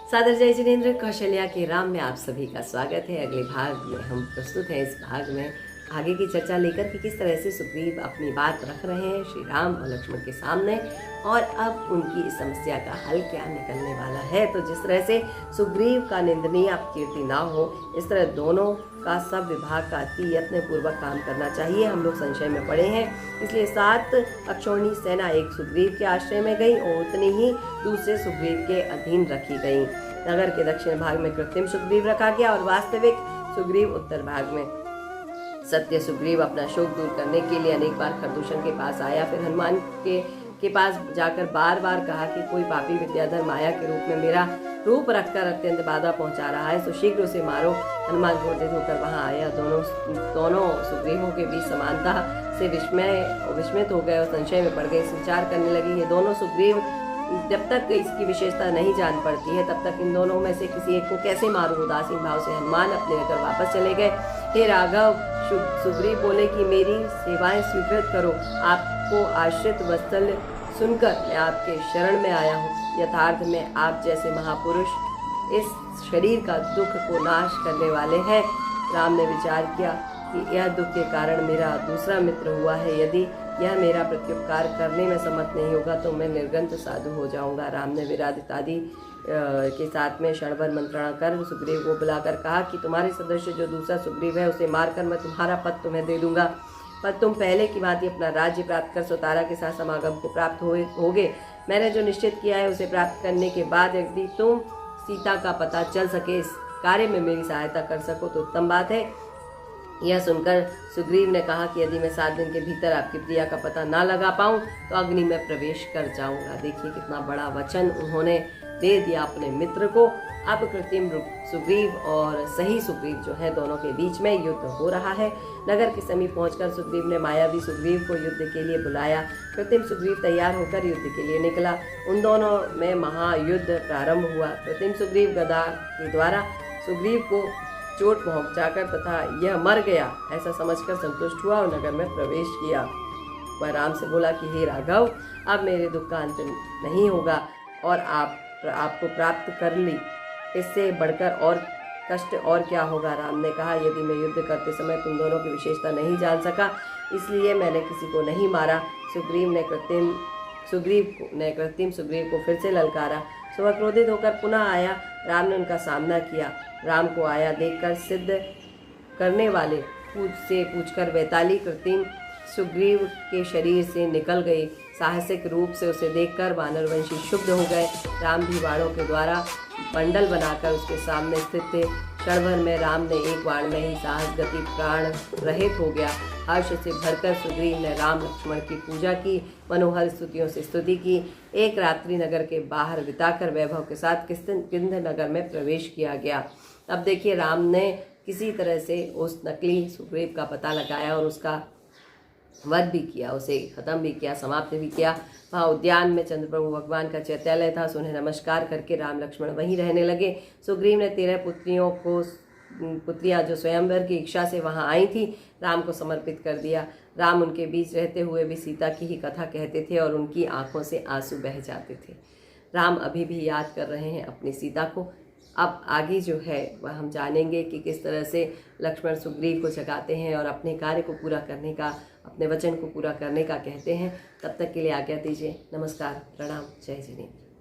सादर जय जिनेंद्र कौशल्या के राम में आप सभी का स्वागत है। अगले भाग में हम प्रस्तुत हैं। इस भाग में आगे की चर्चा लेकर कि किस तरह से सुग्रीव अपनी बात रख रहे हैं श्री राम और लक्ष्मण के सामने, और अब उनकी इस समस्या का हल क्या निकलने वाला है। तो जिस तरह से सुग्रीव का निंदनीय अपकीर्ति ना हो, इस तरह दोनों का सब विभाग का अति यत्न पूर्वक काम करना चाहिए। हम लोग संशय में पड़े हैं, इसलिए 7 अक्षौणी सेना एक सुग्रीव के आश्रय में गई और उतनी ही दूसरे सुग्रीव के अधीन रखी गई। नगर के दक्षिण भाग में कृत्रिम सुग्रीव रखा गया और वास्तविक सुग्रीव उत्तर भाग में। सत्य सुग्रीव अपना शोक दूर करने के लिए अनेक बार खरदूषण के पास आया, फिर हनुमान के पास जाकर बार बार कहा कि कोई पापी विद्याधर माया के रूप में मेरा रूप रखकर अत्यंत बाधा पहुंचा रहा है, तो शीघ्र उसे मारो। हनुमान क्रोधित होकर वहां आया। दोनों सुग्रीवों के बीच समानता से विस्मित हो गए और संशय में पड़ गए। विचार करने लगी, ये दोनों सुग्रीव जब तक इसकी विशेषता नहीं जान पड़ती है तब तक इन दोनों में से किसी एक को कैसे मारूं। उदासीन भाव से हनुमान अपने नगर वापस चले गए। हे राघव, सुग्रीव बोले कि मेरी सेवाएं स्वीकृत करो। आपको आश्रित वत्सल सुनकर मैं आपके शरण में आया हूँ। यथार्थ में आप जैसे महापुरुष इस शरीर का दुख को नाश करने वाले हैं। राम ने विचार किया कि यह दुख के कारण मेरा दूसरा मित्र हुआ है। यदि यह मेरा प्रत्युपकार करने में समर्थ नहीं होगा तो मैं निर्गंत साधु हो जाऊंगा। राम ने विरादित आदि के साथ में क्षणभर मंत्रणा कर सुग्रीव को बुलाकर कहा कि तुम्हारे सदस्य जो दूसरा सुग्रीव है उसे मारकर मैं तुम्हारा पद तुम्हें दे दूंगा, पर तुम पहले की भांति अपना राज्य प्राप्त कर सुतारा के साथ समागम को प्राप्त होगे। मैंने जो निश्चित किया है उसे प्राप्त करने के बाद यदि तुम सीता का पता चल सके, इस कार्य में मेरी सहायता कर सको तो उत्तम बात है। यह सुनकर सुग्रीव ने कहा कि यदि मैं 7 दिन के भीतर आपकी प्रिया का पता ना लगा पाऊं तो अग्नि में प्रवेश कर जाऊंगा। देखिए कितना बड़ा वचन उन्होंने दे दिया अपने मित्र को। अब कृत्रिम सुग्रीव और सही सुग्रीव जो है दोनों के बीच में युद्ध हो रहा है। नगर के समीप पहुंचकर सुग्रीव ने मायावी सुग्रीव को युद्ध के लिए बुलाया। कृत्रिम सुग्रीव तैयार होकर युद्ध के लिए निकला। उन दोनों में महायुद्ध प्रारंभ हुआ। कृत्रिम सुग्रीव गदा के द्वारा सुग्रीव को चोट पहुंचाकर तथा यह मर गया ऐसा समझकर संतुष्ट हुआ और नगर में प्रवेश किया। वह राम से बोला कि हे राघव, अब मेरे दुख का अंत नहीं होगा और आपको प्राप्त कर ली, इससे बढ़कर और कष्ट और क्या होगा। राम ने कहा, यदि मैं युद्ध करते समय तुम दोनों की विशेषता नहीं जान सका इसलिए मैंने किसी को नहीं मारा। सुग्रीव ने कृत्रिम सुग्रीव को फिर से ललकारा। वह क्रोधित होकर पुनः आया। राम ने उनका सामना किया। राम को आया देखकर सिद्ध करने वाले से पूछकर वैताली कृत्रिम सुग्रीव के शरीर से निकल गई। साहसिक रूप से उसे देखकर वानरवंशी क्षुब्ध हो गए। राम भी बाणों के द्वारा मंडल बनाकर उसके सामने स्थित थे। क्षण भर में राम ने एक बाण में ही साहस गति प्राण रहित हो गया। हर्ष से भरकर सुग्रीव ने राम लक्ष्मण की पूजा की, मनोहर स्तुतियों से स्तुति की। एक रात्रि नगर के बाहर बिताकर वैभव के साथ किंध नगर में प्रवेश किया गया। अब देखिए राम ने किसी तरह से उस नकली सुग्रीव का पता लगाया और उसका वध भी किया, उसे खत्म भी किया, समाप्त भी किया। वहाँ उद्यान में चंद्रप्रभु भगवान का चैत्यालय था। उन्हें नमस्कार करके राम लक्ष्मण वहीं रहने लगे। सुग्रीव ने 13 पुत्रियां जो स्वयंवर की इच्छा से वहाँ आई थी राम को समर्पित कर दिया। राम उनके बीच रहते हुए भी सीता की ही कथा कहते थे और उनकी आंखों से आंसू बह जाते थे। राम अभी भी याद कर रहे हैं अपनी सीता को। अब आगे जो है वह हम जानेंगे कि किस तरह से लक्ष्मण सुग्रीव को जगाते हैं और अपने कार्य को पूरा करने का, अपने वचन को पूरा करने का कहते हैं। तब तक के लिए आज्ञा दीजिए। नमस्कार, प्रणाम, जय जिनेंद्र।